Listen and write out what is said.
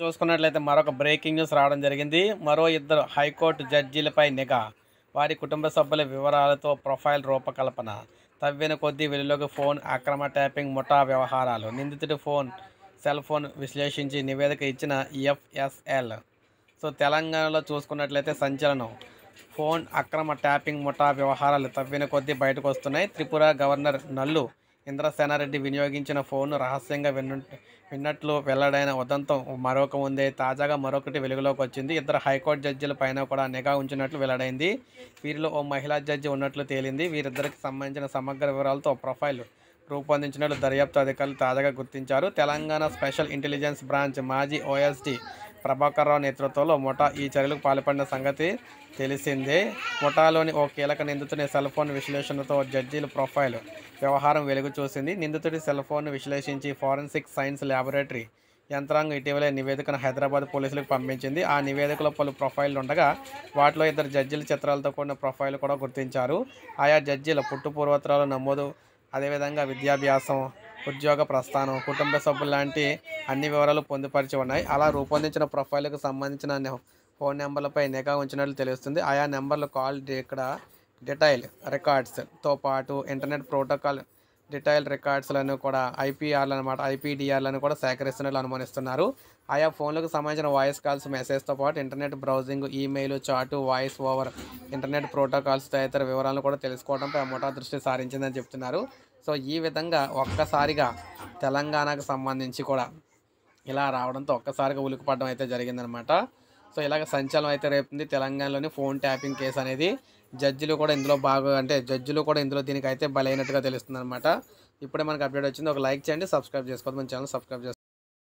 చూసుకున్నట్లయితే మరొక breaking news రావడం జరిగింది. మరో ఇద్దరు హైకోర్టు జడ్జీలపై నిఘా. వారి కుటుంబ సభ్యుల వివరాలతో ప్రొఫైల్ రూపకల్పన. తవ్విన కొద్దీ వెలుగులోకి ఫోన్ అక్రమ ట్యాపింగ్ ముఠా వ్యవహారాలు. నిందితుడి సెల్ ఫోన్ విశ్లేషించి నివేదిక ఇచ్చిన ఎఫ్ఎస్ఎల్. సో తెలంగాణలో చూసుకున్నట్లయితే సంచలనం. ఫోన్ అక్రమ ట్యాపింగ్ ముఠా వ్యవహారాలు తవ్విన కొద్దీ బయటకు వస్తున్నాయి. త్రిపుర గవర్నర్ నల్లు ఇంద్రసేనారెడ్డి వినియోగించిన ఫోన్ను రహస్యంగా విన్నట్లు వెల్లడైన ఉదంతం మరొక ఉంది. తాజాగా మరొకటి వెలుగులోకి వచ్చింది. ఇద్దరు హైకోర్టు జడ్జీల పైన కూడా నిఘా ఉంచినట్లు వెల్లడైంది. వీరిలో ఓ మహిళా జడ్జి ఉన్నట్లు తేలింది. వీరిద్దరికి సంబంధించిన సమగ్ర వివరాలతో ప్రొఫైల్ రూపొందించినట్లు దర్యాప్తు అధికారులు తాజాగా గుర్తించారు. తెలంగాణ స్పెషల్ ఇంటెలిజెన్స్ బ్రాంచ్ మాజీ ఓఎస్డీ ప్రభాకర్ రావు నేతృత్వంలో ముఠా ఈ చర్యలకు పాల్పడిన సంగతి తెలిసిందే. ముఠాలోని ఓ కీలక నిందితుని సెల్ ఫోన్ విశ్లేషణతో జడ్జీల ప్రొఫైల్ వ్యవహారం వెలుగు చూసింది. నిందితుడి సెల్ ఫోన్ను విశ్లేషించి ఫోరెన్సిక్ సైన్స్ ల్యాబొరేటరీ యంత్రాంగం ఇటీవలే నివేదికను హైదరాబాద్ పోలీసులకు పంపించింది. ఆ నివేదికలో పలు ప్రొఫైళ్లు ఉండగా వాటిలో ఇద్దరు జడ్జీల చిత్రాలతో కూడిన ప్రొఫైల్ కూడా గుర్తించారు. ఆయా జడ్జీల పుట్టు పూర్వోత్తరాలు నమోదు, అదేవిధంగా విద్యాభ్యాసం, ఉద్యోగ ప్రస్థానం, కుటుంబ సభ్యులు లాంటి అన్ని వివరాలు పొందుపరిచి ఉన్నాయి. అలా రూపొందించిన ప్రొఫైల్కు సంబంధించిన ఫోన్ నెంబర్లపై నిఘా ఉంచినట్లు తెలుస్తుంది. ఆయా నెంబర్లు కాల్ డీటెయిల్ రికార్డ్స్తో పాటు ఇంటర్నెట్ ప్రోటోకాల్ డీటెయిల్ రికార్డ్స్లను కూడా ఐపీడీఆర్లను కూడా సేకరిస్తున్నట్లు అనుమానిస్తున్నారు. ఆయా ఫోన్లకు సంబంధించిన వాయిస్ కాల్స్, మెసేజ్తో పాటు ఇంటర్నెట్ బ్రౌజింగ్, ఈమెయిల్, చాటు, వాయిస్ ఓవర్, ఇంటర్నెట్ ప్రోటోకాల్స్ తదితర వివరాలను కూడా తెలుసుకోవడంపై ఆ ముఠా దృష్టి సారించిందని చెప్తున్నారు. సో ఈ విధంగా ఒక్కసారిగా తెలంగాణకు సంబంధించి కూడా ఇలా రావడంతో ఒక్కసారిగా ఉలికిపడడం అయితే జరిగిందనమాట. సో ఇలాగ సంచలనం అయితే రేపుంది తెలంగాణలోని ఫోన్ ట్యాపింగ్ కేసు అనేది. జడ్జిలు కూడా ఇందులో దీనికి అయితే బలైనట్టుగా తెలుస్తుంది అనమాట. ఇప్పుడే మనకు అప్డేట్ వచ్చింది. ఒక లైక్ చేయండి, సబ్స్క్రైబ్ చేసుకోవద్దు, మన ఛానల్ సబ్స్క్రైబ్ చేసుకోండి.